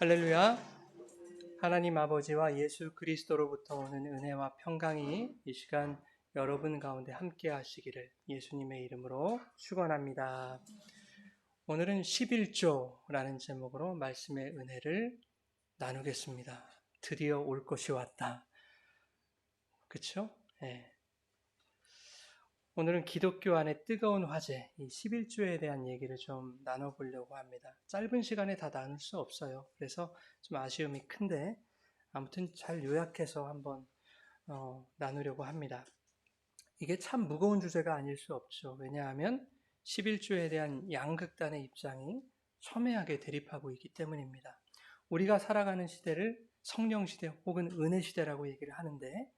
할렐루야. 하나님 아버지와 예수 그리스도로부터 오는 은혜와 평강이 이 시간 여러분 가운데 함께 하시기를 예수님의 이름으로 축원합니다. 오늘은 11조라는 제목으로 말씀의 은혜를 나누겠습니다. 드디어 올 것이 왔다. 그렇죠? 네. 오늘은 기독교 안의 뜨거운 화제, 이 11조에 대한 얘기를 좀 나눠보려고 합니다. 짧은 시간에 다 나눌 수 없어요. 그래서 좀 아쉬움이 큰데 아무튼 잘 요약해서 한번 나누려고 합니다. 이게 참 무거운 주제가 아닐 수 없죠. 왜냐하면 11조에 대한 양극단의 입장이 첨예하게 대립하고 있기 때문입니다. 우리가 살아가는 시대를 성령 시대 혹은 은혜 시대라고 얘기를 하는데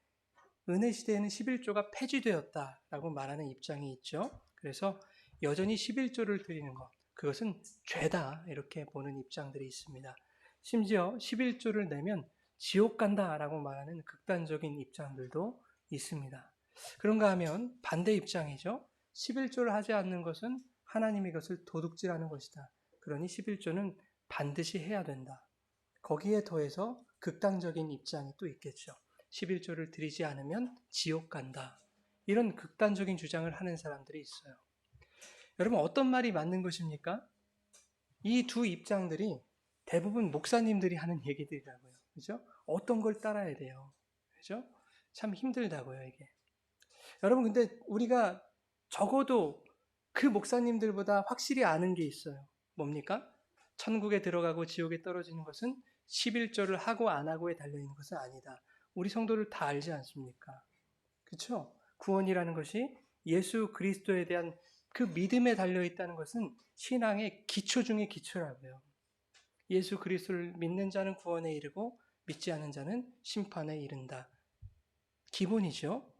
은혜 시대에는 11조가 폐지되었다라고 말하는 입장이 있죠. 그래서 여전히 11조를 드리는 것, 그것은 죄다 이렇게 보는 입장들이 있습니다. 심지어 11조를 내면 지옥 간다라고 말하는 극단적인 입장들도 있습니다. 그런가 하면 반대 입장이죠. 11조를 하지 않는 것은 하나님이 이것을 도둑질하는 것이다. 그러니 11조는 반드시 해야 된다. 거기에 더해서 극단적인 입장이 또 있겠죠. 11조를 드리지 않으면 지옥 간다. 이런 극단적인 주장을 하는 사람들이 있어요. 여러분 어떤 말이 맞는 것입니까? 이 두 입장들이 대부분 목사님들이 하는 얘기들이라고요. 그죠? 어떤 걸 따라야 돼요. 그죠? 참 힘들다고요, 이게. 여러분 근데 우리가 적어도 그 목사님들보다 확실히 아는 게 있어요. 뭡니까? 천국에 들어가고 지옥에 떨어지는 것은 11조를 하고 안 하고에 달려있는 것은 아니다. 우리 성도를 다 알지 않습니까? 그렇죠? 구원이라는 것이 예수 그리스도에 대한 그 믿음에 달려있다는 것은 신앙의 기초 중의 기초라고요. 예수 그리스도를 믿는 자는 구원에 이르고 믿지 않는 자는 심판에 이른다. 기본이죠.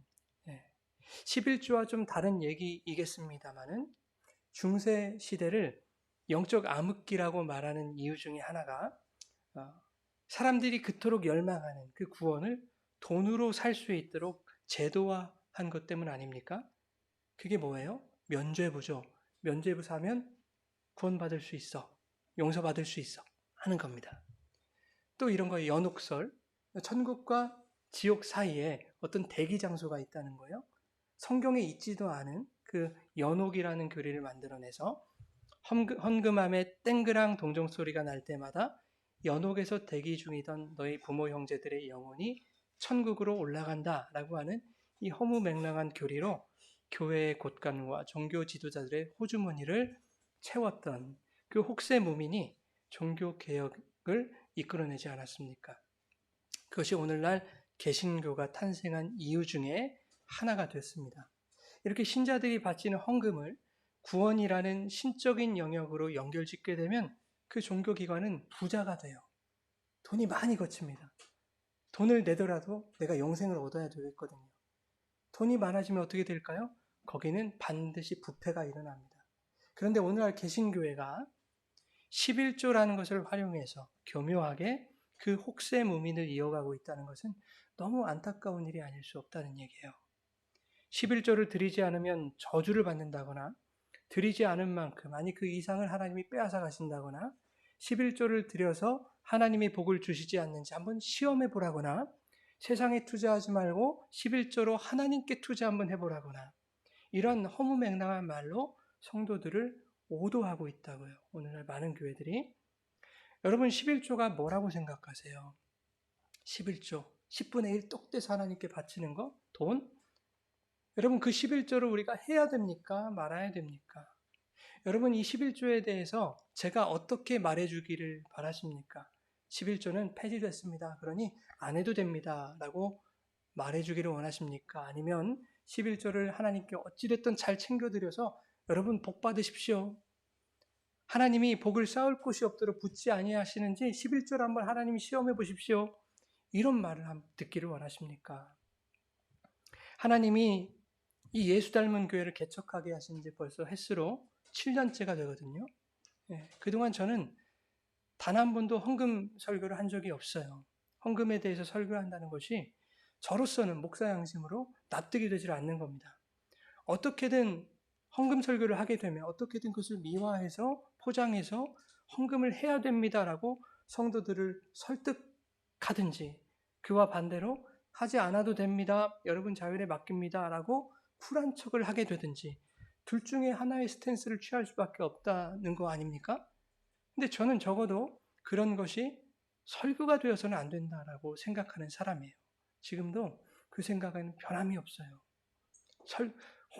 11조와 좀 다른 얘기이겠습니다만은 중세 시대를 영적 암흑기라고 말하는 이유 중에 하나가 사람들이 그토록 열망하는 그 구원을 돈으로 살 수 있도록 제도화한 것 때문 아닙니까? 그게 뭐예요? 면죄부죠. 면죄부 사면 구원받을 수 있어. 용서받을 수 있어. 하는 겁니다. 또 이런 거예요. 연옥설. 천국과 지옥 사이에 어떤 대기 장소가 있다는 거예요. 성경에 있지도 않은 그 연옥이라는 교리를 만들어내서 헌금함에 땡그랑 동정 소리가 날 때마다 연옥에서 대기 중이던 너희 부모 형제들의 영혼이 천국으로 올라간다라고 하는 이 허무맹랑한 교리로 교회의 곳간과 종교 지도자들의 호주머니를 채웠던 그 혹세 무민이 종교 개혁을 이끌어내지 않았습니까? 그것이 오늘날 개신교가 탄생한 이유 중에 하나가 됐습니다. 이렇게 신자들이 바치는 헌금을 구원이라는 신적인 영역으로 연결짓게 되면 그 종교기관은 부자가 돼요. 돈이 많이 거칩니다. 돈을 내더라도 내가 영생을 얻어야 되겠거든요. 돈이 많아지면 어떻게 될까요? 거기는 반드시 부패가 일어납니다. 그런데 오늘날 개신교회가 11조라는 것을 활용해서 교묘하게 그 혹세 무민을 이어가고 있다는 것은 너무 안타까운 일이 아닐 수 없다는 얘기예요. 11조를 드리지 않으면 저주를 받는다거나 드리지 않은 만큼 아니 그 이상을 하나님이 빼앗아 가신다거나 11조를 드려서 하나님이 복을 주시지 않는지 한번 시험해 보라거나 세상에 투자하지 말고 11조로 하나님께 투자 한번 해보라거나 이런 허무맹랑한 말로 성도들을 오도하고 있다고요. 오늘날 많은 교회들이. 여러분 11조가 뭐라고 생각하세요? 11조 10분의 1 똑 떼서 하나님께 바치는 거? 돈? 여러분 그 11조를 우리가 해야 됩니까? 말아야 됩니까? 여러분 이 11조에 대해서 제가 어떻게 말해주기를 바라십니까? 11조는 폐지됐습니다. 그러니 안 해도 됩니다. 라고 말해주기를 원하십니까? 아니면 11조를 하나님께 어찌됐든 잘 챙겨드려서 여러분 복 받으십시오. 하나님이 복을 쌓을 곳이 없도록 붙지 아니하시는지 11조를 한번 하나님이 시험해 보십시오. 이런 말을 듣기를 원하십니까? 하나님이 이 예수 닮은 교회를 개척하게 하신 지 벌써 횟수로 7년째가 되거든요. 그동안 저는 단 한 번도 헌금 설교를 한 적이 없어요. 헌금에 대해서 설교를 한다는 것이 저로서는 목사 양심으로 납득이 되질 않는 겁니다. 어떻게든 헌금 설교를 하게 되면 어떻게든 그것을 미화해서 포장해서 헌금을 해야 됩니다라고 성도들을 설득하든지 그와 반대로 하지 않아도 됩니다. 여러분 자율에 맡깁니다. 라고 쿨한 척을 하게 되든지 둘 중에 하나의 스탠스를 취할 수밖에 없다는 거 아닙니까? 근데 저는 적어도 그런 것이 설교가 되어서는 안 된다라고 생각하는 사람이에요. 지금도 그 생각에는 변함이 없어요.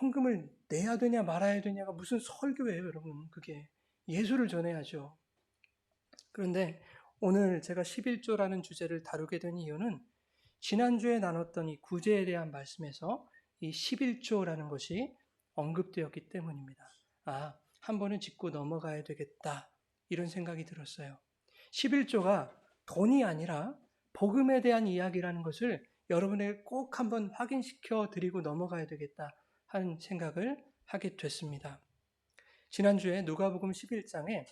헌금을 내야 되냐 말아야 되냐가 무슨 설교예요, 여러분. 그게 예수를 전해야죠. 그런데 오늘 제가 11조라는 주제를 다루게 된 이유는 지난주에 나눴던 이 구제에 대한 말씀에서 이 11조라는 것이 언급되었기 때문입니다. 아, 한 번은 짚고 넘어가야 되겠다. 이런 생각이 들었어요. 11조가 돈이 아니라 복음에 대한 이야기라는 것을 여러분에게 꼭 한번 확인시켜 드리고 넘어가야 되겠다 하는 생각을 하게 됐습니다. 지난주에 누가복음 11장에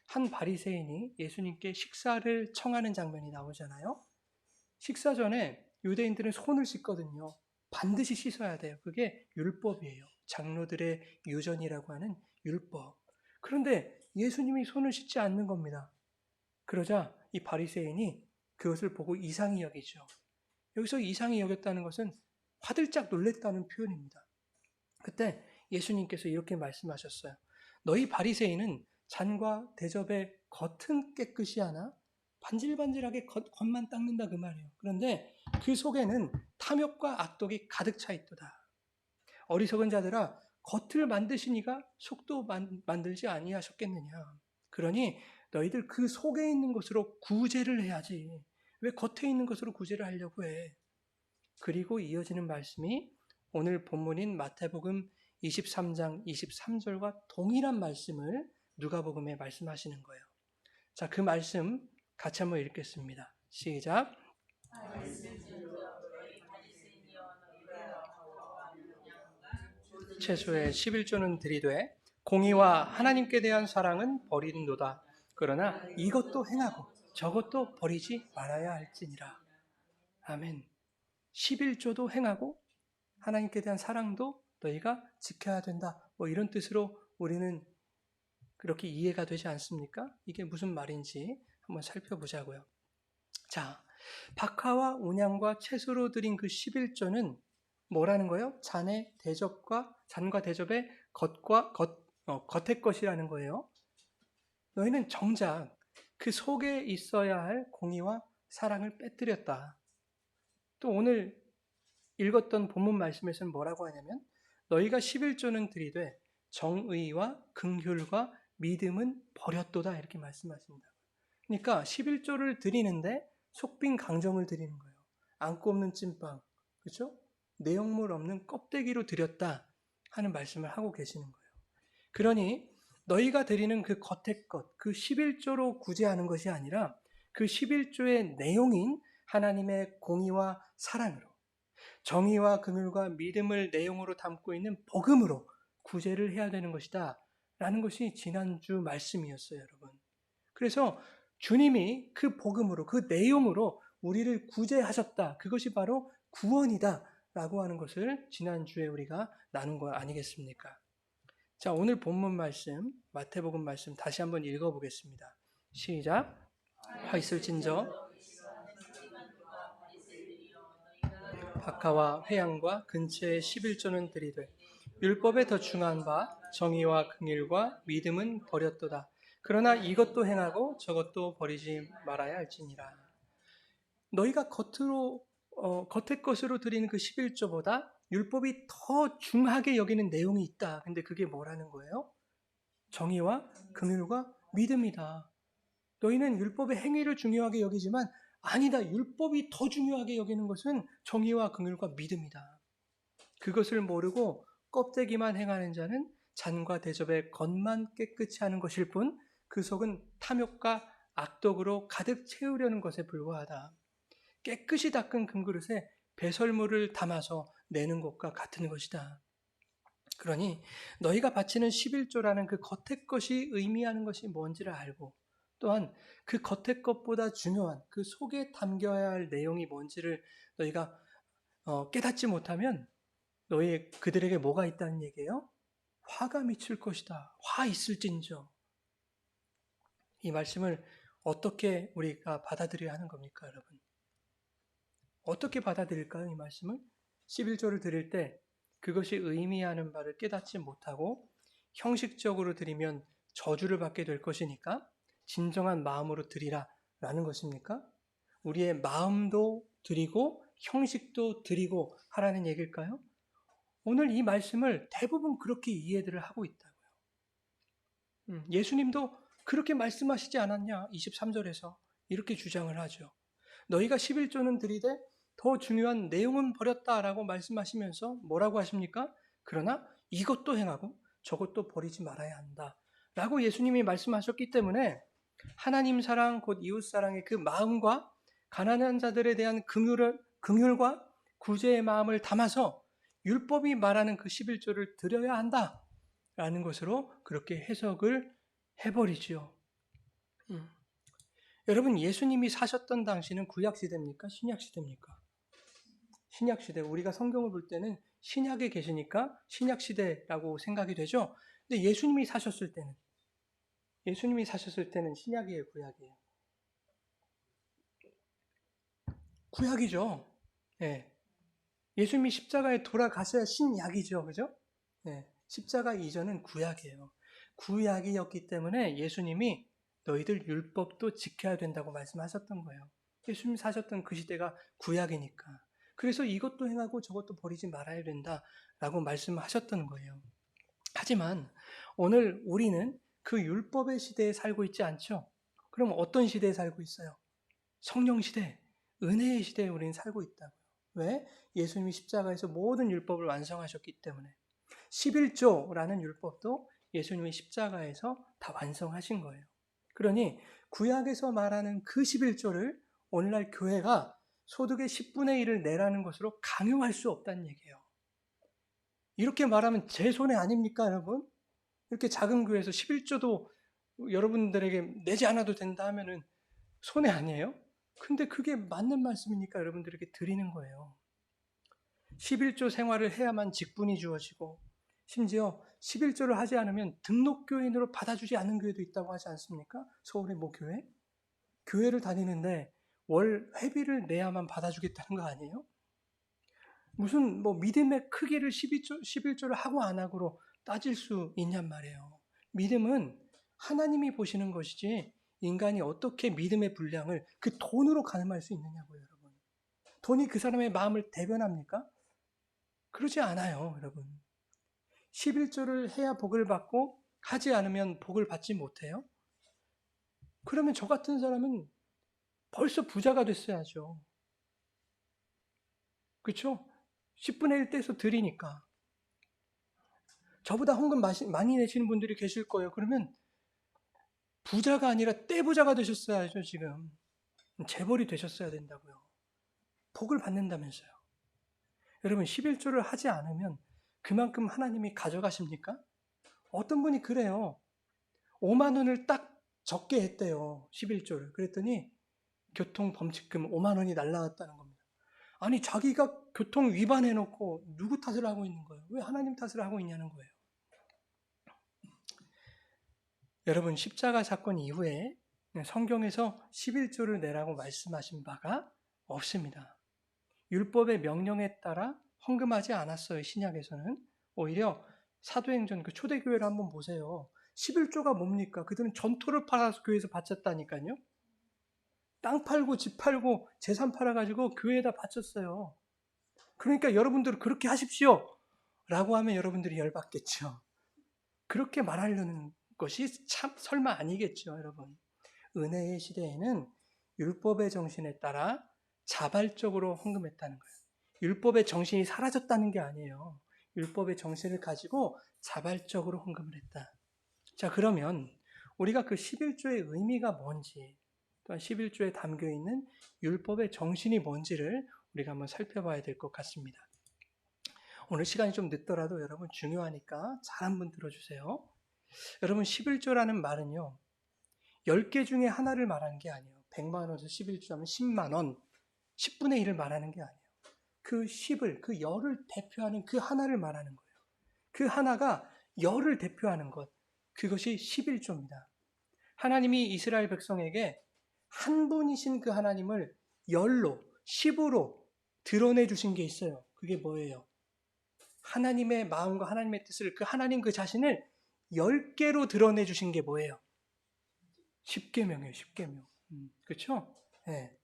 한 바리새인이 예수님께 식사를 청하는 장면이 나오잖아요. 식사 전에 유대인들은 손을 씻거든요. 반드시 씻어야 돼요. 그게 율법이에요. 장로들의 유전이라고 하는 율법. 그런데 예수님이 손을 씻지 않는 겁니다. 그러자 이 바리새인이 그것을 보고 이상히 여기죠. 여기서 이상히 여겼다는 것은 화들짝 놀랬다는 표현입니다. 그때 예수님께서 이렇게 말씀하셨어요. 너희 바리새인은 잔과 대접의 겉은 깨끗이 하나 반질반질하게 겉만 닦는다 그 말이에요. 그런데 그 속에는 탐욕과 악독이 가득 차 있도다. 어리석은 자들아 겉을 만드시니가 속도 만들지 아니하셨겠느냐. 그러니 너희들 그 속에 있는 것으로 구제를 해야지. 왜 겉에 있는 것으로 구제를 하려고 해. 그리고 이어지는 말씀이 오늘 본문인 마태복음 23장 23절과 동일한 말씀을 누가복음에 말씀하시는 거예요. 자, 그 말씀 같이 한번 읽겠습니다. 시작. 최소의 11조는 드리되 공의와 하나님께 대한 사랑은 버리는도다. 그러나 이것도 행하고 저것도 버리지 말아야 할지니라. 아멘. 11조도 행하고 하나님께 대한 사랑도 너희가 지켜야 된다. 뭐 이런 뜻으로 우리는 그렇게 이해가 되지 않습니까? 이게 무슨 말인지 한번 살펴보자고요. 자, 박하와 온양과 채소로 드린 그 11조는 뭐라는 거예요? 잔과 대접의 겉의 것이라는 거예요. 너희는 정작 그 속에 있어야 할 공의와 사랑을 빼뜨렸다. 또 오늘 읽었던 본문 말씀에서는 뭐라고 하냐면 너희가 11조는 드리되 정의와 긍휼과 믿음은 버렸도다 이렇게 말씀하십니다. 그러니까 11조를 드리는데 속빈 강정을 드리는 거예요. 안고 없는 찐빵, 그렇죠? 내용물 없는 껍데기로 드렸다 하는 말씀을 하고 계시는 거예요. 그러니 너희가 드리는 그 겉의 것, 그 11조로 구제하는 것이 아니라 그 11조의 내용인 하나님의 공의와 사랑으로 정의와 긍휼과 믿음을 내용으로 담고 있는 복음으로 구제를 해야 되는 것이다 라는 것이 지난주 말씀이었어요, 여러분. 그래서 주님이 그 복음으로 그 내용으로 우리를 구제하셨다. 그것이 바로 구원이다 라고 하는 것을 지난주에 우리가 나눈 거 아니겠습니까? 자, 오늘 본문 말씀 마태복음 말씀 다시 한번 읽어보겠습니다. 시작. 화 있을진저 박하와 회양과 근처의 11조는 드리되 율법에 더 중한 바 정의와 긍휼과 믿음은 버렸도다. 그러나 이것도 행하고 저것도 버리지 말아야 할지니라. 너희가 겉의 것으로 드리는 그 11조보다 율법이 더 중하게 여기는 내용이 있다. 근데 그게 뭐라는 거예요? 정의와 긍휼과 믿음이다. 너희는 율법의 행위를 중요하게 여기지만 아니다. 율법이 더 중요하게 여기는 것은 정의와 긍휼과 믿음이다. 그것을 모르고 껍데기만 행하는 자는 잔과 대접의 겉만 깨끗이 하는 것일 뿐 그 속은 탐욕과 악독으로 가득 채우려는 것에 불과하다. 깨끗이 닦은 금그릇에 배설물을 담아서 내는 것과 같은 것이다. 그러니 너희가 바치는 11조라는 그 겉의 것이 의미하는 것이 뭔지를 알고 또한 그 겉의 것보다 중요한 그 속에 담겨야 할 내용이 뭔지를 너희가 깨닫지 못하면 그들에게 뭐가 있다는 얘기예요? 화가 미칠 것이다. 화 있을진저. 이 말씀을 어떻게 우리가 받아들여야 하는 겁니까, 여러분? 어떻게 받아들일까요, 이 말씀을? 11조를 드릴 때 그것이 의미하는 바를 깨닫지 못하고 형식적으로 드리면 저주를 받게 될 것이니까 진정한 마음으로 드리라 라는 것입니까? 우리의 마음도 드리고 형식도 드리고 하라는 얘기일까요? 오늘 이 말씀을 대부분 그렇게 이해들을 하고 있다고요. 예수님도 그렇게 말씀하시지 않았냐? 23절에서 이렇게 주장을 하죠. 너희가 11조는 드리되 더 중요한 내용은 버렸다라고 말씀하시면서 뭐라고 하십니까? 그러나 이것도 행하고 저것도 버리지 말아야 한다 라고 예수님이 말씀하셨기 때문에 하나님 사랑 곧 이웃 사랑의 그 마음과 가난한 자들에 대한 긍휼과 구제의 마음을 담아서 율법이 말하는 그 11조를 드려야 한다라는 것으로 그렇게 해석을 해버리죠. 여러분, 예수님이 사셨던 당시는 구약 시대입니까? 신약 시대입니까? 신약 시대. 우리가 성경을 볼 때는 신약에 계시니까 신약 시대라고 생각이 되죠. 근데 예수님이 사셨을 때는 신약이에요, 구약이에요? 구약이죠. 예. 예수님이 십자가에 돌아가셔야 신약이죠. 그죠? 예. 십자가 이전은 구약이에요. 구약이었기 때문에 예수님이 너희들 율법도 지켜야 된다고 말씀하셨던 거예요. 예수님이 사셨던 그 시대가 구약이니까. 그래서 이것도 행하고 저것도 버리지 말아야 된다라고 말씀하셨던 거예요. 하지만 오늘 우리는 그 율법의 시대에 살고 있지 않죠? 그럼 어떤 시대에 살고 있어요? 성령 시대, 은혜의 시대에 우리는 살고 있다고요. 왜? 예수님이 십자가에서 모든 율법을 완성하셨기 때문에. 11조라는 율법도 예수님이 십자가에서 다 완성하신 거예요. 그러니 구약에서 말하는 그 11조를 오늘날 교회가 소득의 10분의 1을 내라는 것으로 강요할 수 없다는 얘기예요. 이렇게 말하면 제 손해 아닙니까, 여러분? 이렇게 작은 교회에서 11조도 여러분들에게 내지 않아도 된다 하면은 손해 아니에요? 근데 그게 맞는 말씀이니까 여러분들에게 드리는 거예요. 11조 생활을 해야만 직분이 주어지고 심지어 11조를 하지 않으면 등록교인으로 받아주지 않는 교회도 있다고 하지 않습니까? 서울의 모 교회? 교회를 다니는데 월 회비를 내야만 받아주겠다는 거 아니에요? 무슨 뭐 믿음의 크기를 11조를 하고 안 하고로 따질 수 있냔 말이에요. 믿음은 하나님이 보시는 것이지 인간이 어떻게 믿음의 분량을 그 돈으로 가늠할 수 있느냐고요, 여러분. 돈이 그 사람의 마음을 대변합니까? 그러지 않아요, 여러분. 11조를 해야 복을 받고 하지 않으면 복을 받지 못해요? 그러면 저 같은 사람은 벌써 부자가 됐어야죠. 그렇죠? 10분의 1 떼서 드리니까. 저보다 헌금 많이 내시는 분들이 계실 거예요. 그러면 부자가 아니라 떼부자가 되셨어야죠, 지금. 재벌이 되셨어야 된다고요. 복을 받는다면서요. 여러분, 11조를 하지 않으면 그만큼 하나님이 가져가십니까? 어떤 분이 그래요. 5만 원을 딱 적게 했대요. 11조를. 그랬더니 교통범칙금 5만 원이 날라갔다는 겁니다. 아니, 자기가 교통 위반해놓고 누구 탓을 하고 있는 거예요? 왜 하나님 탓을 하고 있냐는 거예요. 여러분, 십자가 사건 이후에 성경에서 11조를 내라고 말씀하신 바가 없습니다. 율법의 명령에 따라 헌금하지 않았어요. 신약에서는. 오히려 사도행전 그 초대교회를 한번 보세요. 11조가 뭡니까? 그들은 전토를 팔아서 교회에서 바쳤다니까요. 땅 팔고 집 팔고 재산 팔아가지고 교회에다 바쳤어요. 그러니까 여러분들 그렇게 하십시오 라고 하면 여러분들이 열받겠죠. 그렇게 말하려는 것이 참 설마 아니겠죠, 여러분. 은혜의 시대에는 율법의 정신에 따라 자발적으로 헌금했다는 거예요. 율법의 정신이 사라졌다는 게 아니에요. 율법의 정신을 가지고 자발적으로 헌금을 했다. 자, 그러면 우리가 그 11조의 의미가 뭔지, 또한 11조에 담겨 있는 율법의 정신이 뭔지를 우리가 한번 살펴봐야 될 것 같습니다. 오늘 시간이 좀 늦더라도 여러분 중요하니까 잘 한번 들어주세요. 여러분, 11조라는 말은요, 10개 중에 하나를 말하는 게 아니에요. 100만 원에서 11조 하면 10만 원, 10분의 1을 말하는 게 아니에요. 그 10을, 그 열을 대표하는 그 하나를 말하는 거예요. 그 하나가 열을 대표하는 것, 그것이 11조입니다. 하나님이 이스라엘 백성에게 한 분이신 그 하나님을 열로, 10으로 드러내 주신 게 있어요. 그게 뭐예요? 하나님의 마음과 하나님의 뜻을, 그 하나님 그 자신을 10개로 드러내 주신 게 뭐예요? 10계명이에요. 10계명. 그렇죠? 네.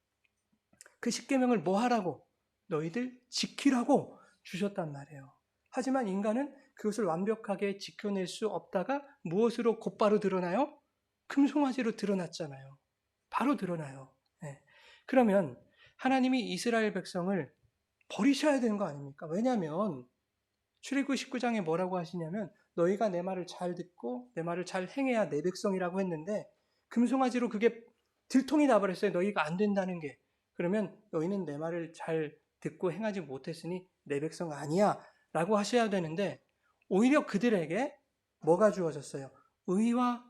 그 10계명을 뭐 하라고? 너희들 지키라고 주셨단 말이에요. 하지만 인간은 그것을 완벽하게 지켜낼 수 없다가 무엇으로 곧바로 드러나요? 금송아지로 드러났잖아요. 바로 드러나요. 네. 그러면 하나님이 이스라엘 백성을 버리셔야 되는 거 아닙니까? 왜냐하면 출애굽 19장에 뭐라고 하시냐면 너희가 내 말을 잘 듣고 내 말을 잘 행해야 내 백성이라고 했는데 금송아지로 그게 들통이 나버렸어요. 너희가 안 된다는 게. 그러면 너희는 내 말을 잘 듣고 행하지 못했으니 내 백성 아니야 라고 하셔야 되는데 오히려 그들에게 뭐가 주어졌어요? 의와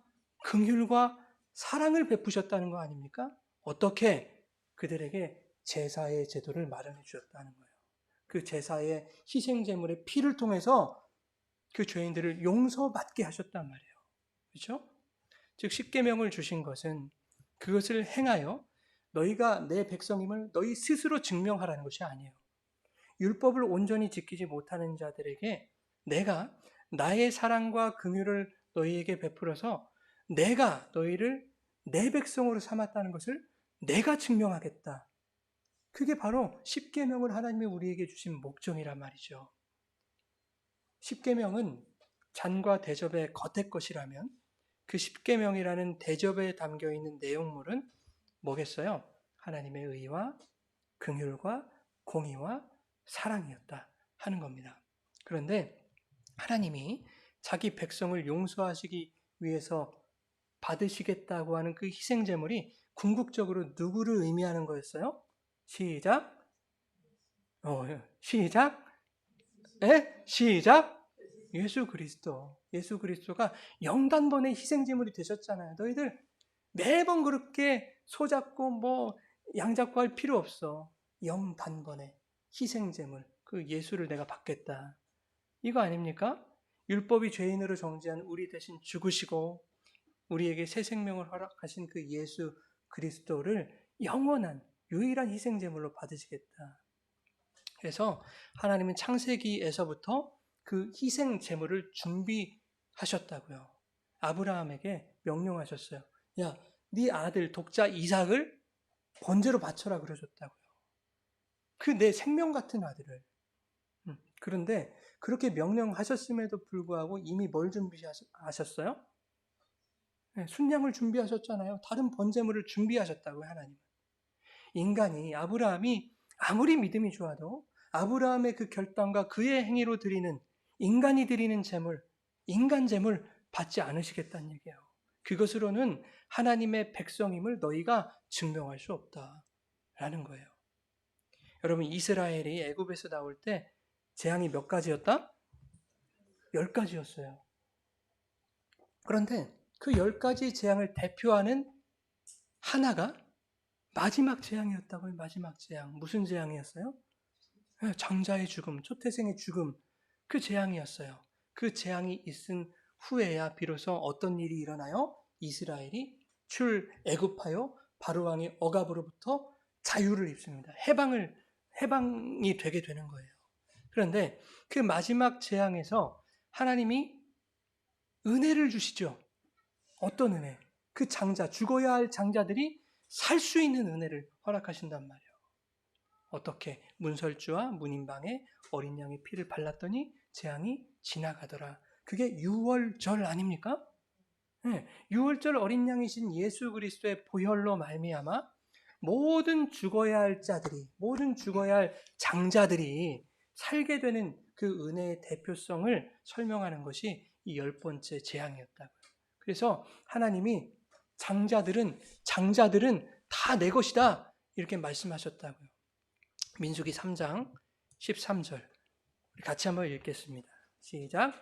긍휼과 사랑을 베푸셨다는 거 아닙니까? 어떻게? 그들에게 제사의 제도를 마련해 주셨다는 거예요. 그 제사의 희생제물의 피를 통해서 그 죄인들을 용서받게 하셨단 말이에요. 그렇죠? 즉 십계명을 주신 것은 그것을 행하여 너희가 내 백성임을 너희 스스로 증명하라는 것이 아니에요. 율법을 온전히 지키지 못하는 자들에게 내가 나의 사랑과 긍휼을 너희에게 베풀어서 내가 너희를 내 백성으로 삼았다는 것을 내가 증명하겠다. 그게 바로 십계명을 하나님이 우리에게 주신 목적이란 말이죠. 십계명은 잔과 대접의 겉의 것이라면 그 십계명이라는 대접에 담겨 있는 내용물은 뭐겠어요? 하나님의 의와 긍휼과 공의와 사랑이었다 하는 겁니다. 그런데 하나님이 자기 백성을 용서하시기 위해서 받으시겠다고 하는 그 희생제물이 궁극적으로 누구를 의미하는 거였어요? 시작. 시작. 시작. 예수 그리스도. 예수 그리스도가 영단번의 희생제물이 되셨잖아요. 너희들 매번 그렇게 소잡고 뭐 양잡고 할 필요 없어. 영단번의 희생제물. 그 예수를 내가 받겠다. 이거 아닙니까? 율법이 죄인으로 정죄한 우리 대신 죽으시고 우리에게 새 생명을 허락하신 그 예수 그리스도를 영원한 유일한 희생제물로 받으시겠다. 그래서 하나님은 창세기에서부터 그 희생제물을 준비하셨다고요. 아브라함에게 명령하셨어요. 야, 네 아들 독자 이삭을 번제로 바쳐라 그러셨다고요. 그 내 생명 같은 아들을. 그런데 그렇게 명령하셨음에도 불구하고 이미 뭘 준비하셨어요? 네, 순양을 준비하셨잖아요. 다른 번제물을 준비하셨다고요, 하나님은. 인간이, 아브라함이 아무리 믿음이 좋아도 아브라함의 그 결단과 그의 행위로 드리는 인간이 드리는 제물, 인간 제물 받지 않으시겠다는 얘기예요. 그것으로는 하나님의 백성임을 너희가 증명할 수 없다라는 거예요. 여러분, 이스라엘이 애굽에서 나올 때 재앙이 몇 가지였다? 10가지였어요. 그런데 그 10가지 재앙을 대표하는 하나가 마지막 재앙이었다고요. 마지막 재앙. 무슨 재앙이었어요? 장자의 죽음, 초태생의 죽음. 그 재앙이었어요. 그 재앙이 있은 후에야 비로소 어떤 일이 일어나요? 이스라엘이 출애굽하여 바로왕의 억압으로부터 자유를 입습니다. 해방이 되게 되는 거예요. 그런데 그 마지막 재앙에서 하나님이 은혜를 주시죠. 어떤 은혜? 그 장자, 죽어야 할 장자들이 살 수 있는 은혜를 허락하신단 말이에요. 어떻게? 문설주와 문인방에 어린 양의 피를 발랐더니 재앙이 지나가더라. 그게 유월절 아닙니까? 네, 유월절 어린 양이신 예수 그리스도의 보혈로 말미암아 모든 죽어야 할 자들이, 모든 죽어야 할 장자들이 살게 되는 그 은혜의 대표성을 설명하는 것이 이 10번째 재앙이었다고요. 그래서 하나님이 장자들은 다 내 것이다 이렇게 말씀하셨다고요. 민수기 3장 13절 우리 같이 한번 읽겠습니다. 시작.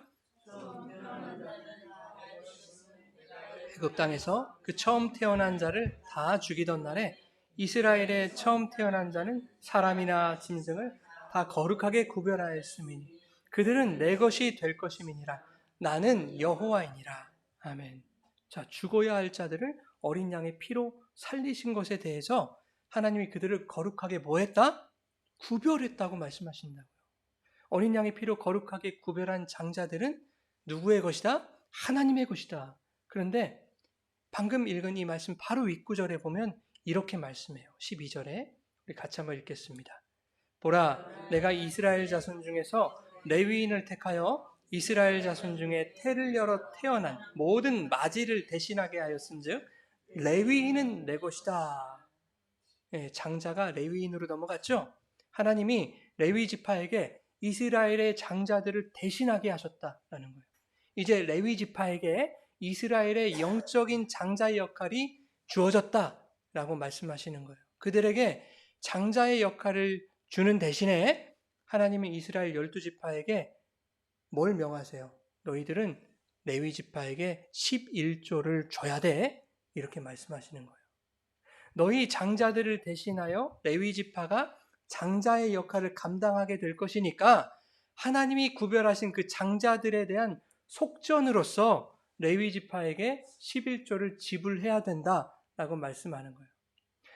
애굽 땅에서 그 처음 태어난 자를 다 죽이던 날에 이스라엘의 처음 태어난 자는 사람이나 짐승을 다 거룩하게 구별하였으니 그들은 내 것이 될 것임이니라. 나는 여호와이니라. 아멘. 자, 죽어야 할 자들을 어린 양의 피로 살리신 것에 대해서 하나님이 그들을 거룩하게 뭐 했다? 구별했다고 말씀하신다고요. 어린 양의 피로 거룩하게 구별한 장자들은 누구의 것이다? 하나님의 것이다. 그런데 방금 읽은 이 말씀 바로 윗구절에 보면 이렇게 말씀해요. 12절에 우리 같이 한번 읽겠습니다. 보라, 내가 이스라엘 자손 중에서 레위인을 택하여 이스라엘 자손 중에 태를 열어 태어난 모든 마지를 대신하게 하였은즉 레위인은 내 것이다. 예, 장자가 레위인으로 넘어갔죠. 하나님이 레위 지파에게 이스라엘의 장자들을 대신하게 하셨다라는 거예요. 이제 레위 지파에게 이스라엘의 영적인 장자의 역할이 주어졌다라고 말씀하시는 거예요. 그들에게 장자의 역할을 주는 대신에 하나님이 이스라엘 12지파에게 뭘 명하세요? 너희들은 레위 지파에게 11조를 줘야 돼. 이렇게 말씀하시는 거예요. 너희 장자들을 대신하여 레위 지파가 장자의 역할을 감당하게 될 것이니까 하나님이 구별하신 그 장자들에 대한 속전으로서 레위 지파에게 11조를 지불해야 된다라고 말씀하는 거예요.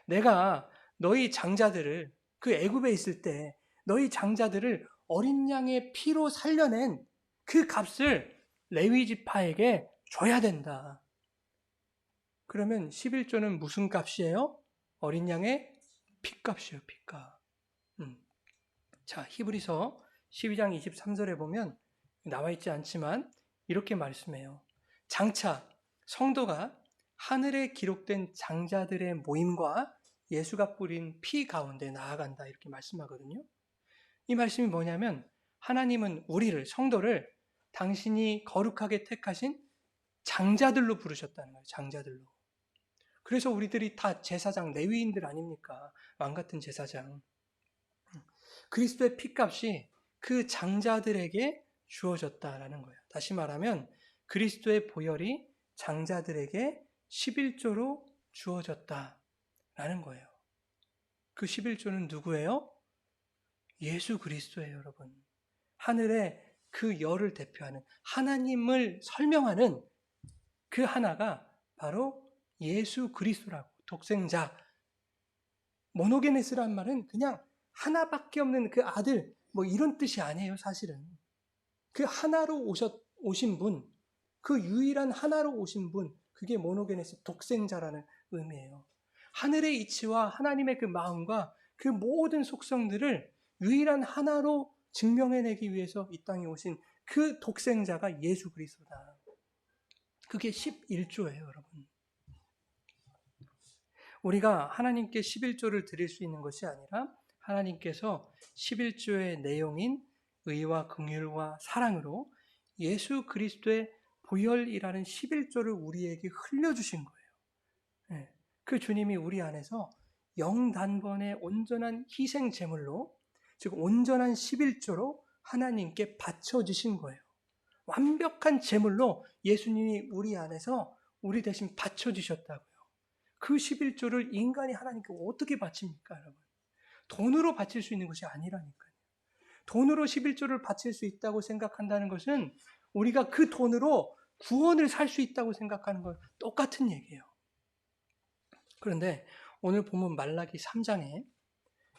내가 너희 장자들을 그 애굽에 있을 때 너희 장자들을 어린 양의 피로 살려낸 그 값을 레위 지파에게 줘야 된다. 그러면 11조는 무슨 값이에요? 어린 양의 피값이에요, 피값. 자, 히브리서 12장 23절에 보면 나와 있지 않지만 이렇게 말씀해요. 장차 성도가 하늘에 기록된 장자들의 모임과 예수가 뿌린 피 가운데 나아간다 이렇게 말씀하거든요. 이 말씀이 뭐냐면 하나님은 우리를 성도를 당신이 거룩하게 택하신 장자들로 부르셨다는 거예요. 장자들로. 그래서 우리들이 다 제사장 레위인들 아닙니까? 왕같은 제사장. 그리스도의 피값이 그 장자들에게 주어졌다라는 거예요. 다시 말하면 그리스도의 보혈이 장자들에게 11조로 주어졌다라는 거예요. 그 11조는 누구예요? 예수 그리스도예요, 여러분. 하늘의 그 열을 대표하는 하나님을 설명하는 그 하나가 바로 예수 그리스도라고. 독생자. 모노게네스란 말은 그냥 하나밖에 없는 그 아들 뭐 이런 뜻이 아니에요, 사실은. 그 하나로 오신 분, 그 유일한 하나로 오신 분, 그게 모노게네스 독생자라는 의미예요. 하늘의 이치와 하나님의 그 마음과 그 모든 속성들을 유일한 하나로 증명해내기 위해서 이 땅에 오신 그 독생자가 예수 그리스도다. 그게 11조예요, 여러분. 우리가 하나님께 11조를 드릴 수 있는 것이 아니라 하나님께서 11조의 내용인 의와 긍휼과 사랑으로 예수 그리스도의 보혈이라는 11조를 우리에게 흘려주신 거예요. 그 주님이 우리 안에서 영단번의 온전한 희생 제물로, 즉 온전한 11조로 하나님께 바쳐주신 거예요. 완벽한 제물로 예수님이 우리 안에서 우리 대신 바쳐주셨다고요. 그 11조를 인간이 하나님께 어떻게 바칩니까, 여러분? 돈으로 바칠 수 있는 것이 아니라니까요. 돈으로 11조를 바칠 수 있다고 생각한다는 것은 우리가 그 돈으로 구원을 살 수 있다고 생각하는 건 똑같은 얘기예요. 그런데 오늘 보면 말라기 3장에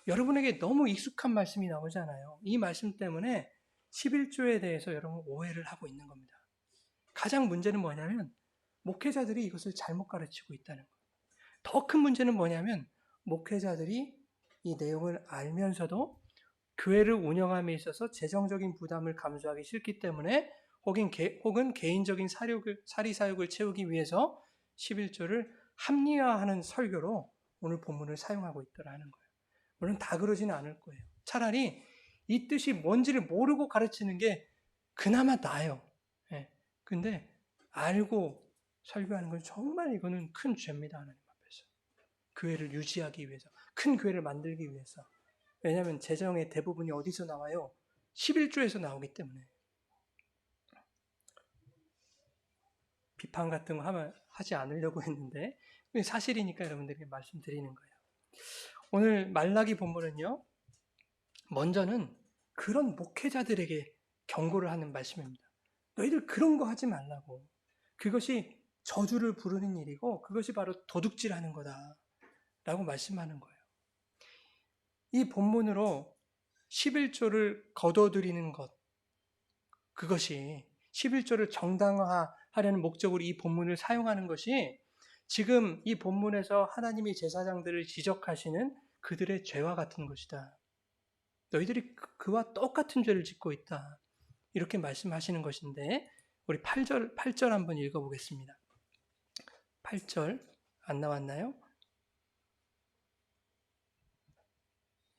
여러분에게 너무 익숙한 말씀이 나오잖아요. 이 말씀 때문에 11조에 대해서 여러분 오해를 하고 있는 겁니다. 가장 문제는 뭐냐면 목회자들이 이것을 잘못 가르치고 있다는 거예요. 더 큰 문제는 뭐냐면 목회자들이 이 내용을 알면서도 교회를 운영함에 있어서 재정적인 부담을 감수하기 싫기 때문에 혹은 개인적인 사리사욕을 채우기 위해서 11조를 합리화하는 설교로 오늘 본문을 사용하고 있더라는 거예요. 물론 다 그러지는 않을 거예요. 차라리 이 뜻이 뭔지를 모르고 가르치는 게 그나마 나아요. 근데 알고 설교하는 건 정말 이거는 큰 죄입니다. 하나님 앞에서. 교회를 유지하기 위해서, 큰 교회를 만들기 위해서. 왜냐하면 재정의 대부분이 어디서 나와요? 11조에서 나오기 때문에. 비판 같은 거 하지 않으려고 했는데 사실이니까 여러분들에게 말씀드리는 거예요. 오늘 말라기 본문은요. 먼저는 그런 목회자들에게 경고를 하는 말씀입니다. 너희들 그런 거 하지 말라고. 그것이 저주를 부르는 일이고 그것이 바로 도둑질하는 거다라고 말씀하는 거예요. 이 본문으로 11조를 거둬들이는 것, 그것이 11조를 정당화하려는 목적으로 이 본문을 사용하는 것이 지금 이 본문에서 하나님이 제사장들을 지적하시는 그들의 죄와 같은 것이다. 너희들이 그와 똑같은 죄를 짓고 있다. 이렇게 말씀하시는 것인데 우리 8절 한번 읽어보겠습니다. 8절 안 나왔나요?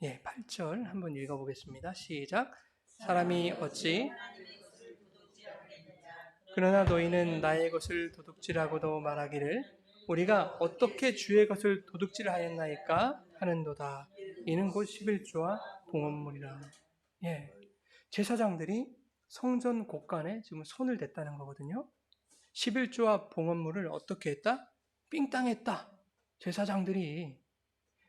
예, 8절 한번 읽어보겠습니다. 시작. 사람이 어찌 그러나 너희는 나의 것을 도둑질하고도 말하기를 우리가 어떻게 주의 것을 도둑질하였나이까 하는도다. 이는 곧 11조와 봉헌물이라. 예, 제사장들이 성전 곳간에 지금 손을 댔다는 거거든요. 11조와 봉헌물을 어떻게 했다? 삥땅했다. 제사장들이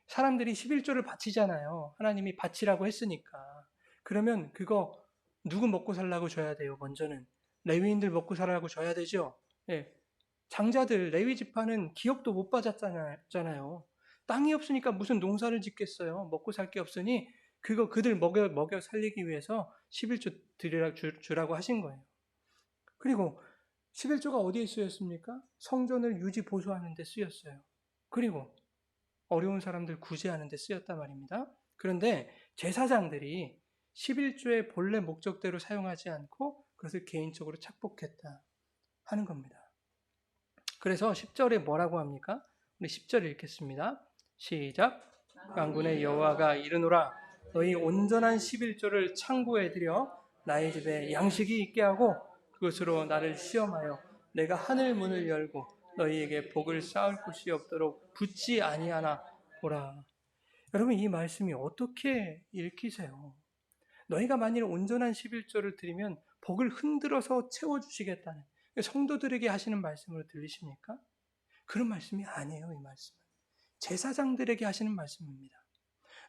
사람들이 11조를 바치잖아요. 하나님이 바치라고 했으니까. 그러면 그거 누구 먹고 살라고 줘야 돼요? 먼저는 레위인들 먹고 살라고 줘야 되죠. 예. 장자들 레위 지파는 기업도 못 받았잖아요. 땅이 없으니까 무슨 농사를 짓겠어요. 먹고 살 게 없으니 그거 그들 먹여 살리기 위해서 11조 주라고 하신 거예요. 그리고 11조가 어디에 쓰였습니까? 성전을 유지 보수하는 데 쓰였어요. 그리고 어려운 사람들 구제하는 데 쓰였단 말입니다. 그런데 제사장들이 11조의 본래 목적대로 사용하지 않고 그것을 개인적으로 착복했다 하는 겁니다. 그래서 10절에 뭐라고 합니까? 우리 10절 읽겠습니다. 시작. 만군의 여호와가 이르노라 너희 온전한 11조를 창고에 들여 나의 집에 양식이 있게 하고 그것으로 나를 시험하여 내가 하늘 문을 열고 너희에게 복을 쌓을 곳이 없도록 붙지 아니하나 보라. 여러분 이 말씀이 어떻게 읽히세요? 너희가 만일 온전한 11조를 드리면 복을 흔들어서 채워주시겠다는 성도들에게 하시는 말씀으로 들리십니까? 그런 말씀이 아니에요. 이 말씀은 제사장들에게 하시는 말씀입니다.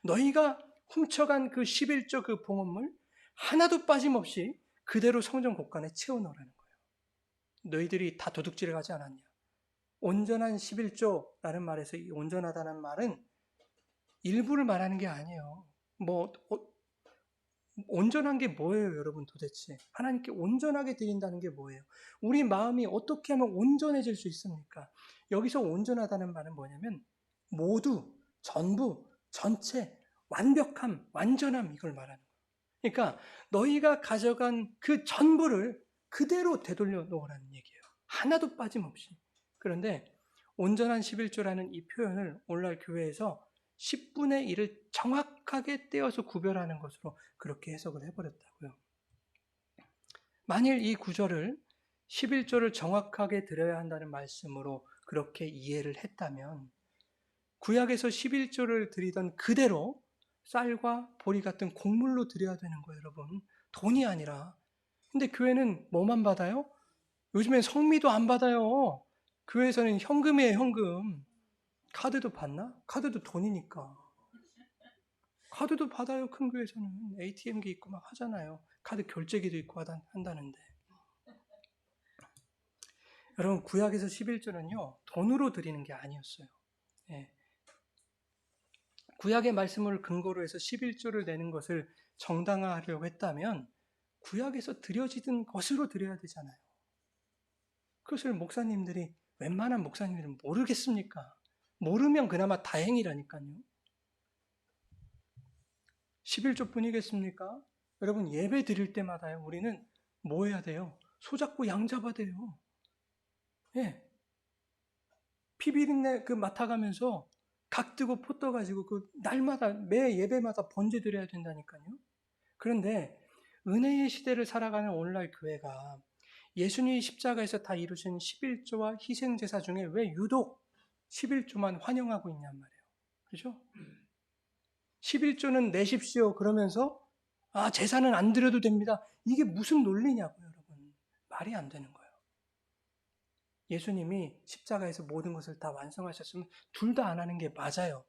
너희가 훔쳐간 그 11조 그 봉헌물 하나도 빠짐없이 그대로 성전 곳간에 채워넣으라는 거예요. 너희들이 다 도둑질을 하지 않았냐? 온전한 11조라는 말에서 이 온전하다는 말은 일부를 말하는 게 아니에요. 온전한 게 뭐예요, 여러분 도대체? 하나님께 온전하게 드린다는 게 뭐예요? 우리 마음이 어떻게 하면 온전해질 수 있습니까? 여기서 온전하다는 말은 뭐냐면 모두, 전부, 전체, 완벽함, 완전함 이걸 말하는 거예요. 그러니까 너희가 가져간 그 전부를 그대로 되돌려 놓으라는 얘기예요. 하나도 빠짐없이. 그런데 온전한 11조라는 이 표현을 오늘날 교회에서 10분의 1을 정확하게 떼어서 구별하는 것으로 그렇게 해석을 해버렸다고요. 만일 이 구절을 11조를 정확하게 드려야 한다는 말씀으로 그렇게 이해를 했다면 구약에서 11조를 드리던 그대로 쌀과 보리 같은 곡물로 드려야 되는 거예요, 여러분. 돈이 아니라. 근데 교회는 뭐만 받아요? 요즘엔 성미도 안 받아요. 교회에서는 현금이에요, 현금. 카드도 받나? 카드도 돈이니까. 카드도 받아요, 큰 교회에서는. ATM기 있고 막 하잖아요. 카드 결제기도 있고 한다는데. 여러분, 구약에서 11조는요, 돈으로 드리는 게 아니었어요. 예. 구약의 말씀을 근거로 해서 11조를 내는 것을 정당화하려고 했다면 구약에서 드려지던 것으로 드려야 되잖아요. 그것을 목사님들이, 웬만한 목사님들은 모르겠습니까? 모르면 그나마 다행이라니까요. 11조 뿐이겠습니까? 여러분 예배 드릴 때마다요. 우리는 뭐 해야 돼요? 소잡고 양잡아야 돼요. 예. 피비린내 맡아가면서 각 뜨고 포 떠가지고 그 날마다 매 예배마다 번제 드려야 된다니까요. 그런데 은혜의 시대를 살아가는 오늘날 교회가 예수님이 십자가에서 다 이루신 11조와 희생제사 중에 왜 유독 11조만 환영하고 있냔 말이에요. 그죠? 11조는 내십시오. 그러면서 제사는 안 드려도 됩니다. 이게 무슨 논리냐고요, 여러분. 말이 안 되는 거예요. 예수님이 십자가에서 모든 것을 다 완성하셨으면 둘 다 안 하는 게 맞아요.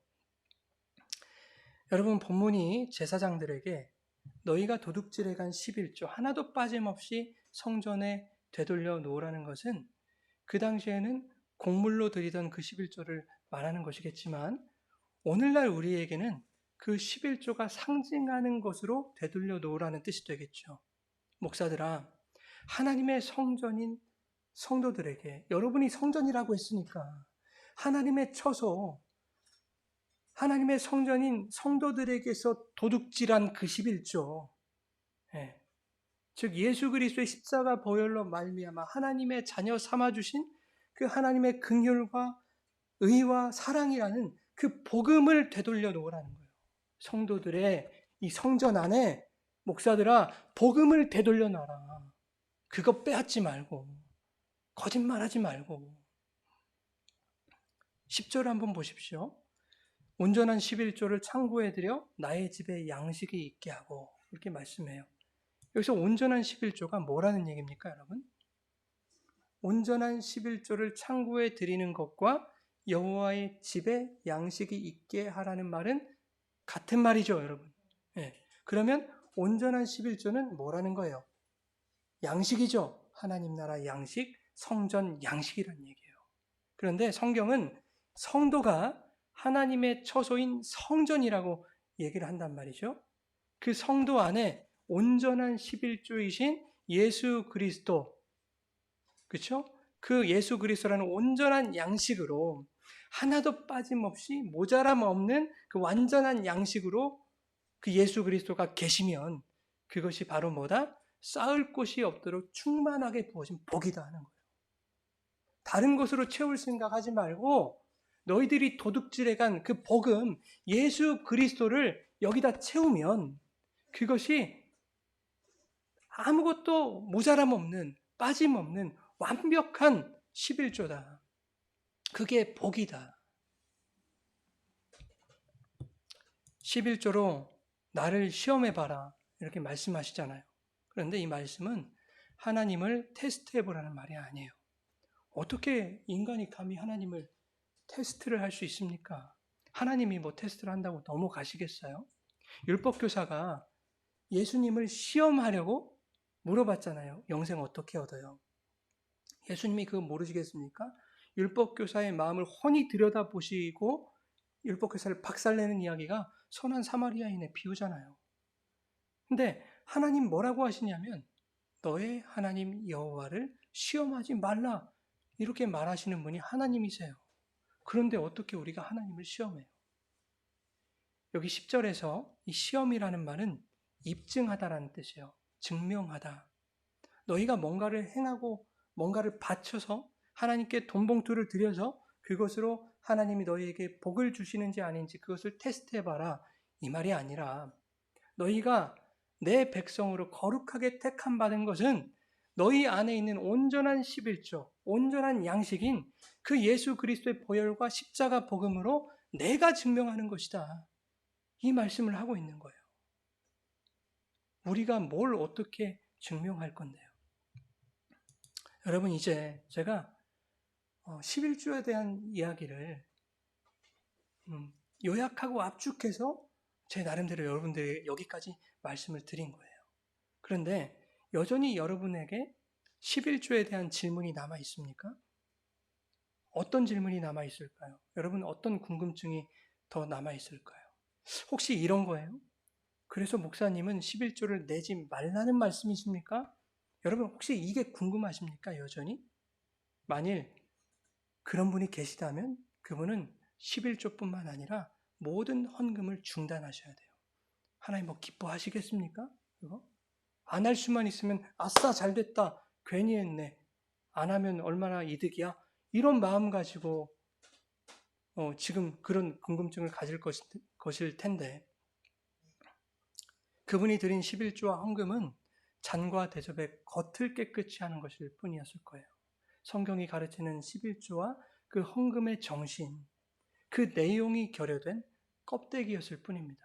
여러분 본문이 제사장들에게 너희가 도둑질해 간 11조 하나도 빠짐없이 성전에 되돌려 놓으라는 것은 그 당시에는 곡물로 드리던 그 11조를 말하는 것이겠지만 오늘날 우리에게는 그 11조가 상징하는 것으로 되돌려 놓으라는 뜻이 되겠죠. 목사들아, 하나님의 성전인 성도들에게, 여러분이 성전이라고 했으니까 하나님의 처소, 하나님의 성전인 성도들에게서 도둑질한 그 11조, 즉 예수 그리스도의 십자가 보혈로 말미암아 하나님의 자녀 삼아 주신 그 하나님의 긍휼과 의와 사랑이라는 그 복음을 되돌려 놓으라는 거예요. 성도들의 이 성전 안에 목사들아 복음을 되돌려 놔라. 그거 빼앗지 말고 거짓말하지 말고. 10절 한번 보십시오. 온전한 11조를 창고에 들여 나의 집에 양식이 있게 하고 이렇게 말씀해요. 여기서 온전한 11조가 뭐라는 얘기입니까, 여러분? 온전한 11조를 창고에 드리는 것과 여호와의 집에 양식이 있게 하라는 말은 같은 말이죠, 여러분. 그러면 온전한 11조는 뭐라는 거예요? 양식이죠. 하나님 나라 양식, 성전 양식이란 얘기예요. 그런데 성경은 성도가 하나님의 처소인 성전이라고 얘기를 한단 말이죠. 그 성도 안에 온전한 11조이신 예수 그리스도, 그렇죠? 그 예수 그리스도라는 온전한 양식으로 하나도 빠짐없이 모자람 없는 그 완전한 양식으로 그 예수 그리스도가 계시면 그것이 바로 뭐다? 쌓을 곳이 없도록 충만하게 부어진 복이다 하는 거예요. 다른 것으로 채울 생각하지 말고 너희들이 도둑질해간 그 복음, 예수 그리스도를 여기다 채우면 그것이 아무것도 모자람 없는, 빠짐없는 완벽한 11조다. 그게 복이다. 11조로 나를 시험해봐라 이렇게 말씀하시잖아요. 그런데 이 말씀은 하나님을 테스트해보라는 말이 아니에요. 어떻게 인간이 감히 하나님을 테스트를 할 수 있습니까? 하나님이 뭐 테스트를 한다고 넘어가시겠어요? 율법교사가 예수님을 시험하려고 물어봤잖아요. 영생 어떻게 얻어요? 예수님이 그거 모르시겠습니까? 율법교사의 마음을 훤히 들여다보시고 율법교사를 박살내는 이야기가 선한 사마리아인의 비유잖아요. 근데 하나님 뭐라고 하시냐면 너의 하나님 여호와를 시험하지 말라 이렇게 말하시는 분이 하나님이세요. 그런데 어떻게 우리가 하나님을 시험해요? 여기 10절에서 이 시험이라는 말은 입증하다라는 뜻이에요. 증명하다. 너희가 뭔가를 행하고 뭔가를 바쳐서 하나님께 돈봉투를 들여서 그것으로 하나님이 너희에게 복을 주시는지 아닌지 그것을 테스트해봐라. 이 말이 아니라 너희가 내 백성으로 거룩하게 택함 받은 것은 너희 안에 있는 온전한 11조, 온전한 양식인 그 예수 그리스도의 보혈과 십자가 복음으로 내가 증명하는 것이다. 이 말씀을 하고 있는 거예요. 우리가 뭘 어떻게 증명할 건데요? 여러분 이제 제가 11조에 대한 이야기를 요약하고 압축해서 제 나름대로 여러분들에게 여기까지 말씀을 드린 거예요. 그런데 여전히 여러분에게 11조에 대한 질문이 남아 있습니까? 어떤 질문이 남아 있을까요? 여러분 어떤 궁금증이 더 남아 있을까요? 혹시 이런 거예요? 그래서 목사님은 11조를 내지 말라는 말씀이십니까? 여러분 혹시 이게 궁금하십니까? 여전히? 만일 그런 분이 계시다면 그분은 11조뿐만 아니라 모든 헌금을 중단하셔야 돼요. 하나님 뭐 기뻐하시겠습니까? 그거? 안 할 수만 있으면 아싸 잘됐다 괜히 했네 안 하면 얼마나 이득이야 이런 마음 가지고 지금 그런 궁금증을 가질 것일 텐데 그분이 드린 11조와 헌금은 잔과 대접의 겉을 깨끗이 하는 것일 뿐이었을 거예요. 성경이 가르치는 11조와 그 헌금의 정신, 그 내용이 결여된 껍데기였을 뿐입니다.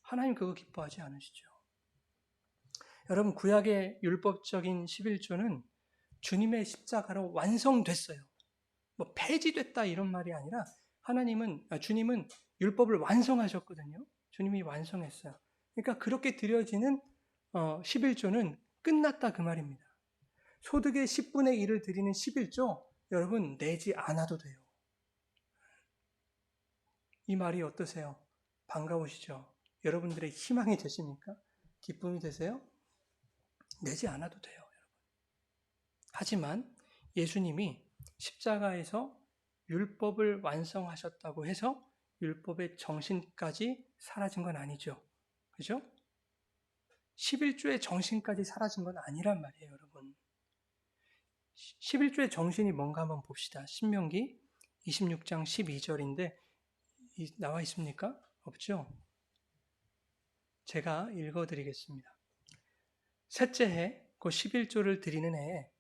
하나님 그거 기뻐하지 않으시죠. 여러분 구약의 율법적인 11조는 주님의 십자가로 완성됐어요. 뭐 폐지됐다 이런 말이 아니라 주님은 율법을 완성하셨거든요. 주님이 완성했어요. 그러니까 그렇게 드려지는 11조는 끝났다 그 말입니다. 소득의 10분의 1을 드리는 11조 여러분 내지 않아도 돼요. 이 말이 어떠세요? 반가우시죠? 여러분들의 희망이 되십니까? 기쁨이 되세요? 내지 않아도 돼요. 하지만 예수님이 십자가에서 율법을 완성하셨다고 해서 율법의 정신까지 사라진 건 아니죠. 그죠? 11조의 정신까지 사라진 건 아니란 말이에요, 여러분. 11조의 정신이 뭔가 한번 봅시다. 신명기 26장 12절인데 나와 있습니까? 없죠? 제가 읽어드리겠습니다. 셋째 해, 그 11조를 드리는 해에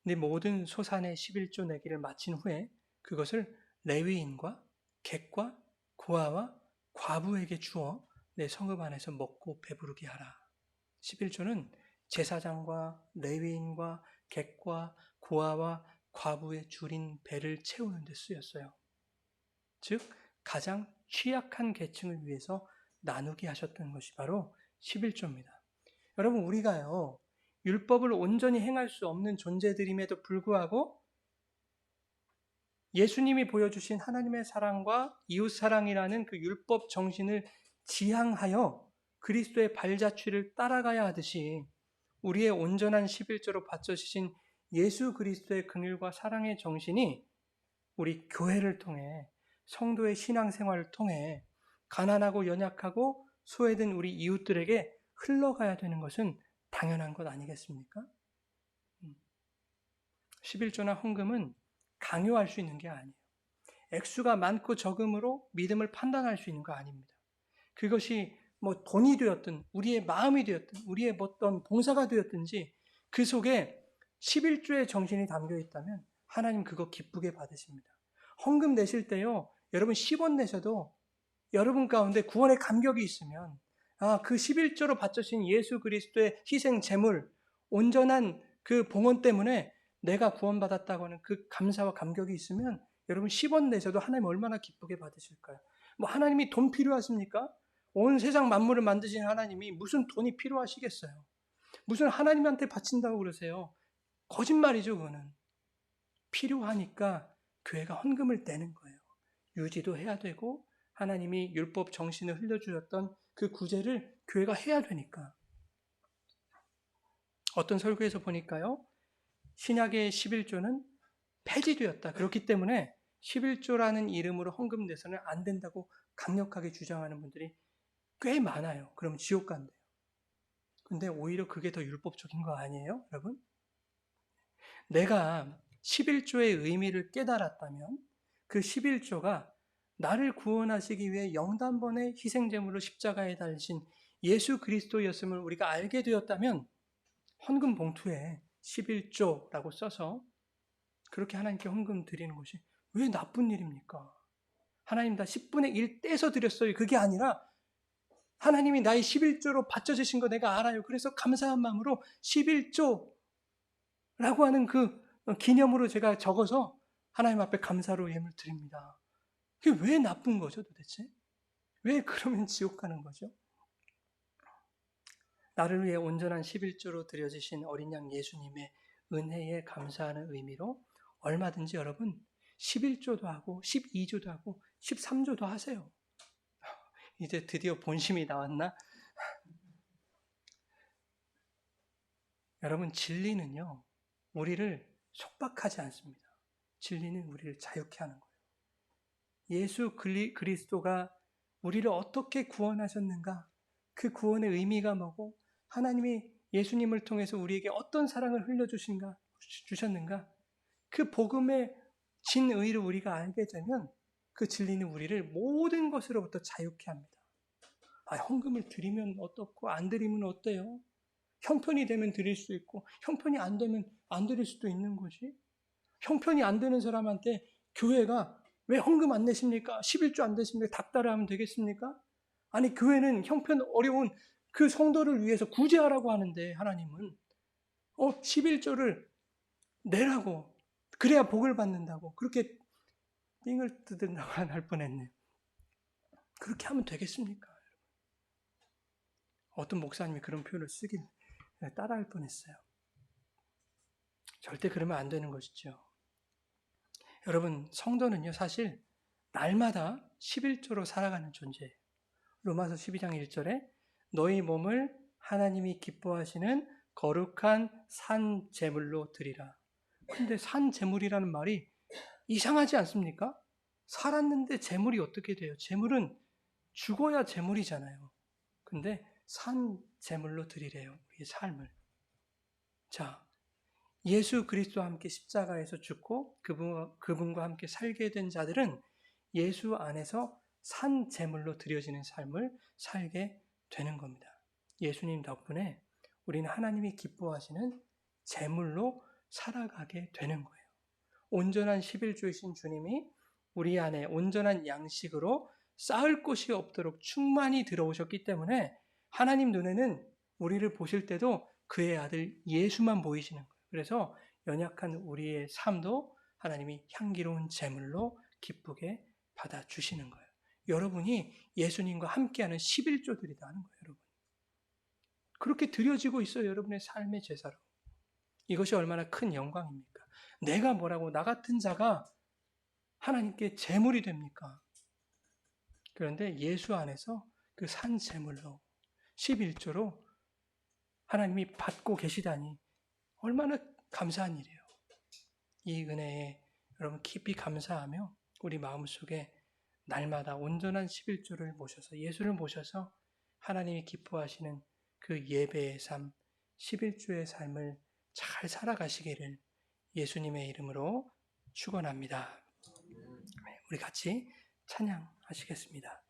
네 모든 소산의 11조 내기를 마친 후에 그것을 레위인과 객과 고아와 과부에게 주어 내 성읍 안에서 먹고 배부르게 하라. 11조는 제사장과 레위인과 객과 고아와 과부의 줄인 배를 채우는 데 쓰였어요. 즉 가장 취약한 계층을 위해서 나누게 하셨던 것이 바로 11조입니다. 여러분 우리가요 율법을 온전히 행할 수 없는 존재들임에도 불구하고 예수님이 보여주신 하나님의 사랑과 이웃사랑이라는 그 율법 정신을 지향하여 그리스도의 발자취를 따라가야 하듯이 우리의 온전한 11조로 받쳐주신 예수 그리스도의 긍휼과 사랑의 정신이 우리 교회를 통해 성도의 신앙생활을 통해 가난하고 연약하고 소외된 우리 이웃들에게 흘러가야 되는 것은 당연한 것 아니겠습니까? 11조나 헌금은 강요할 수 있는 게 아니에요. 액수가 많고 적음으로 믿음을 판단할 수 있는 거 아닙니다. 그것이 뭐 돈이 되었든 우리의 마음이 되었든 우리의 어떤 봉사가 되었든지 그 속에 11조의 정신이 담겨 있다면 하나님 그거 기쁘게 받으십니다. 헌금 내실 때요. 여러분 10원 내셔도 여러분 가운데 구원의 감격이 있으면 그 11조로 바쳐진 예수 그리스도의 희생 제물 온전한 그 봉헌 때문에 내가 구원받았다고 하는 그 감사와 감격이 있으면 여러분 10원 내셔도 하나님 얼마나 기쁘게 받으실까요? 뭐 하나님이 돈 필요하십니까? 온 세상 만물을 만드신 하나님이 무슨 돈이 필요하시겠어요? 무슨 하나님한테 바친다고 그러세요? 거짓말이죠, 그거는. 필요하니까 교회가 헌금을 내는 거예요. 유지도 해야 되고 하나님이 율법 정신을 흘려주셨던 그 구제를 교회가 해야 되니까. 어떤 설교에서 보니까요. 신약의 11조는 폐지되었다. 그렇기 때문에 11조라는 이름으로 헌금 내서는 안 된다고 강력하게 주장하는 분들이 꽤 많아요. 그러면 지옥 간대요. 근데 오히려 그게 더 율법적인 거 아니에요, 여러분? 내가 11조의 의미를 깨달았다면 그 11조가 나를 구원하시기 위해 영단번의 희생제물로 십자가에 달리신 예수 그리스도였음을 우리가 알게 되었다면 헌금 봉투에 11조라고 써서 그렇게 하나님께 헌금 드리는 것이 왜 나쁜 일입니까? 하나님 다 10분의 1 떼서 드렸어요. 그게 아니라 하나님이 나의 11조로 바쳐주신 거 내가 알아요. 그래서 감사한 마음으로 11조라고 하는 그 기념으로 제가 적어서 하나님 앞에 감사로 예물 드립니다. 그게 왜 나쁜 거죠 도대체? 왜 그러면 지옥 가는 거죠? 나를 위해 온전한 11조로 드려지신 어린 양 예수님의 은혜에 감사하는 의미로 얼마든지 여러분 11조도 하고 12조도 하고 13조도 하세요. 이제 드디어 본심이 나왔나? 여러분 진리는요. 우리를 속박하지 않습니다. 진리는 우리를 자유케 하는 거예요. 예수 그리스도가 우리를 어떻게 구원하셨는가? 그 구원의 의미가 뭐고 하나님이 예수님을 통해서 우리에게 어떤 사랑을 주셨는가? 그 복음의 진의를 우리가 알게 되면 그 진리는 우리를 모든 것으로부터 자유케 합니다. 헌금을 드리면 어떻고 안 드리면 어때요? 형편이 되면 드릴 수 있고 형편이 안 되면 안 드릴 수도 있는 것이 형편이 안 되는 사람한테 교회가 왜 헌금 안 내십니까? 11조 안 되십니까? 닥달을 하면 되겠습니까? 아니 교회는 형편 어려운 그 성도를 위해서 구제하라고 하는데 하나님은 11조를 내라고 그래야 복을 받는다고 그렇게 삥을 뜯는다고 할 뻔했네요. 그렇게 하면 되겠습니까? 어떤 목사님이 그런 표현을 쓰길 따라할 뻔했어요. 절대 그러면 안 되는 것이죠. 여러분, 성도는요, 사실 날마다 11조로 살아가는 존재예요. 로마서 12장 1절에 너희 몸을 하나님이 기뻐하시는 거룩한 산 제물로 드리라. 근데 산 제물이라는 말이 이상하지 않습니까? 살았는데 제물이 어떻게 돼요? 제물은 죽어야 제물이잖아요. 근데 산 제물로 드리래요. 우리의 삶을. 자, 예수 그리스도와 함께 십자가에서 죽고 그분과 함께 살게 된 자들은 예수 안에서 산 제물로 드려지는 삶을 살게 되는 겁니다. 예수님 덕분에 우리는 하나님이 기뻐하시는 제물로 살아가게 되는 거예요. 온전한 11조이신 주님이 우리 안에 온전한 양식으로 쌓을 곳이 없도록 충만히 들어오셨기 때문에 하나님 눈에는 우리를 보실 때도 그의 아들 예수만 보이시는 거예요. 그래서 연약한 우리의 삶도 하나님이 향기로운 제물로 기쁘게 받아주시는 거예요. 여러분이 예수님과 함께하는 11조들이다 하는 거예요. 여러분. 그렇게 드려지고 있어요. 여러분의 삶의 제사로. 이것이 얼마나 큰 영광입니까? 내가 뭐라고 나 같은 자가 하나님께 제물이 됩니까? 그런데 예수 안에서 그 산 제물로 11조로 하나님이 받고 계시다니 얼마나 감사한 일이에요. 이 은혜에 여러분 깊이 감사하며 우리 마음속에 날마다 온전한 11조를 모셔서 예수를 모셔서 하나님이 기뻐하시는 그 예배의 삶, 11조의 삶을 잘 살아가시기를 예수님의 이름으로 축원합니다. 우리 같이 찬양하시겠습니다.